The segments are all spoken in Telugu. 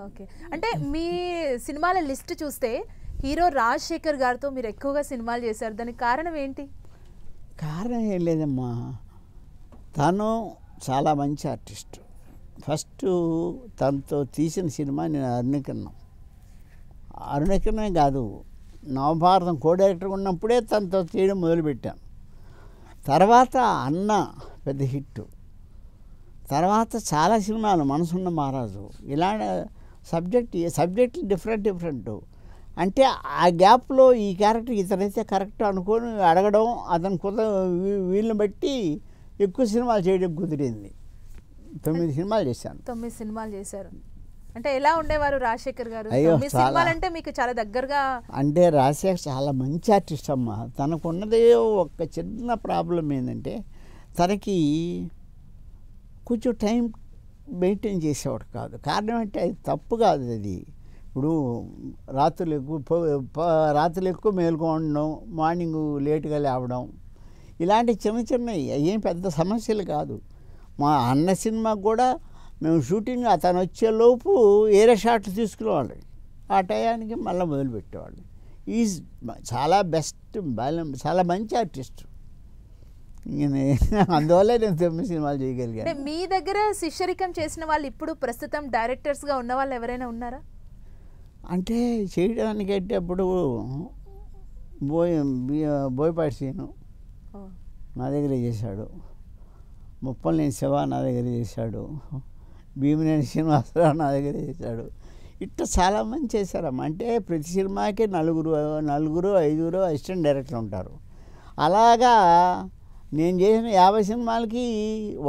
ఓకే. అంటే మీ సినిమాల లిస్ట్ చూస్తే హీరో రాజశేఖర్ గారితో మీరు ఎక్కువగా సినిమాలు చేశారు. దానికి కారణం ఏంటి? కారణం ఏం లేదమ్మా, తను చాలా మంచి ఆర్టిస్ట్. ఫస్ట్ తనతో తీసిన సినిమా నేను అరుణకిరణమే కాదు, నవభారతం కో డైరెక్టర్ ఉన్నప్పుడే తనతో చేయడం మొదలుపెట్టాను. తర్వాత అన్న పెద్ద హిట్, తర్వాత చాలా సినిమాలు, మనసున్న మహారాజు, ఇలాంటి సబ్జెక్ట్ డిఫరెంట్. అంటే ఆ గ్యాప్లో ఈ క్యారెక్టర్ ఇతనైతే కరెక్ట్ అనుకొని అడగడం, అతను వీళ్ళని బట్టి ఎక్కువ సినిమాలు చేయడం కుదిరింది. 9 సినిమాలు చేశాను. 9 సినిమాలు చేశారు. అంటే ఎలా ఉండేవారు రాజశేఖర్ గారు? అయ్యో, 9 సినిమాలు అంటే మీకు చాలా దగ్గరగా. అంటే రాజశేఖర్ చాలా మంచి ఆర్టిస్ట్ అమ్మ. తనకున్నదే ఒక చిన్న ప్రాబ్లం ఏంటంటే, తనకి కొంచెం టైం మెయింటైన్ చేసేవాడు కాదు. కారణం అంటే అది తప్పు కాదు. అది ఇప్పుడు రాత్రులు ఎక్కువ మేలుకోవడం, మార్నింగ్ లేటుగా లేవడం, ఇలాంటి చిన్నవి ఏం పెద్ద సమస్యలు కాదు. మా అన్న సినిమాకు కూడా మేము షూటింగ్ అతను వచ్చేలోపు ఏరే షాట్లు తీసుకునేవాళ్ళు, ఆ టయానికి మళ్ళీ మొదలుపెట్టేవాళ్ళు. ఈజ్ చాలా బెస్ట్, చాలా మంచి ఆర్టిస్ట్. అందువల్ల నేను 9 సినిమాలు చేయగలిగాను. మీ దగ్గర శిష్యరికం చేసిన వాళ్ళు ఇప్పుడు ప్రస్తుతం డైరెక్టర్స్గా ఉన్న వాళ్ళు ఎవరైనా ఉన్నారా? అంటే చేయడానికి అంటే అప్పుడు బోయపాటి సీను నా దగ్గర చేశాడు, ముప్పలనేని శివ నా దగ్గర చేశాడు, భీమినేని శ్రీనివాసరావు నా దగ్గర చేశాడు. ఇట్లా చాలామంది చేశారమ్మా. అంటే ప్రతి సినిమాకి నలుగురు 5 అసిస్టెంట్ డైరెక్టర్లు ఉంటారు. అలాగా నేను చేసిన 50 సినిమాలకి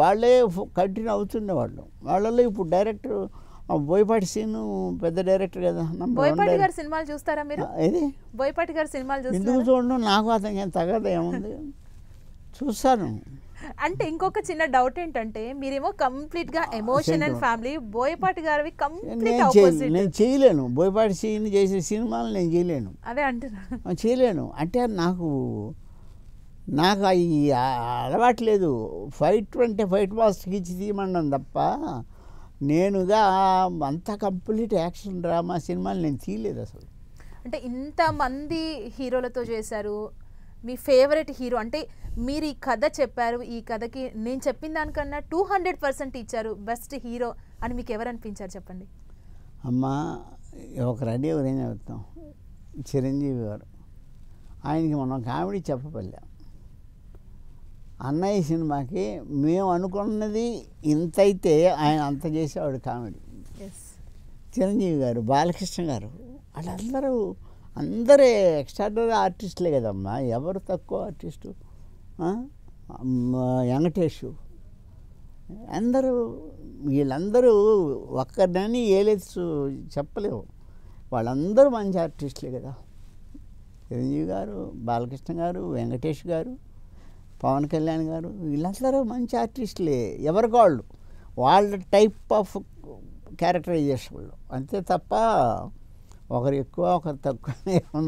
వాళ్ళే కంటిన్యూ అవుతుండేవాళ్ళు. వాళ్ళలో ఇప్పుడు డైరెక్టర్ బోయపాటి సీను పెద్ద డైరెక్టర్ కదా. బోయపాటి గారి సినిమాలు చూస్తారా మీరు? ఏది బోయపాటి గారి సినిమాలు చూస్తారా? ఎందుకు చూడడం, నాకు అతనికి ఏం తగదు ఏముంది, చూస్తాను. అంటే ఇంకొక చిన్న డౌట్ ఏంటంటే, మీరేమో కంప్లీట్ గా ఎమోషన్ అండ్ ఫ్యామిలీ, బోయపాటి గారివి కంప్లీట్ ఆపోజిట్. నేను చేయలేను, బోయపాటి సీన్ చేసే సినిమాలు నేను చేయలేను. అదే అంటున్నా, చేయలేను. అంటే నాకు ఈ అలవాటు లేదు. ఫైట్ అంటే ఫైట్ మాస్టర్కి ఇచ్చి తీయమన్నాను తప్ప, నేనుగా అంత కంప్లీట్ యాక్షన్ డ్రామా సినిమాలు నేను తీయలేదు అసలు. అంటే ఇంతమంది హీరోలతో చేశారు, మీ ఫేవరెట్ హీరో అంటే మీరు ఈ కథ చెప్పారు, ఈ కథకి నేను చెప్పిన దానికన్నా 200% ఇచ్చారు బెస్ట్ హీరో అని మీకు ఎవరు అనిపించారు చెప్పండి? అమ్మా, ఒకరని ఎవరైనా చెప్తాం, చిరంజీవి గారు. ఆయనకి మనం కామెడీ చెప్పపల్లాం. అన్నయ్య సినిమాకి మేము అనుకున్నది ఇంతైతే ఆయన అంత చేసేవాడు కామెడీ. చిరంజీవి గారు, బాలకృష్ణ గారు, అందరూ ఎక్స్ట్రాడనరీ ఆర్టిస్టులే కదమ్మా. ఎవరు తక్కువ ఆర్టిస్టు? వెంకటేష్, వీళ్ళందరూ ఒక్కరిని ఏలేదు చెప్పలేవు. వాళ్ళందరూ మంచి ఆర్టిస్టులే కదా. చిరంజీవి గారు, బాలకృష్ణ గారు, వెంకటేష్ గారు, పవన్ కళ్యాణ్ గారు, వీళ్ళందరూ మంచి ఆర్టిస్టులే. ఎవరికి వాళ్ళ టైప్ ఆఫ్ క్యారెక్టరైజేషన్, అంతే తప్ప ఒకరు ఎక్కువ ఒకరు తక్కువ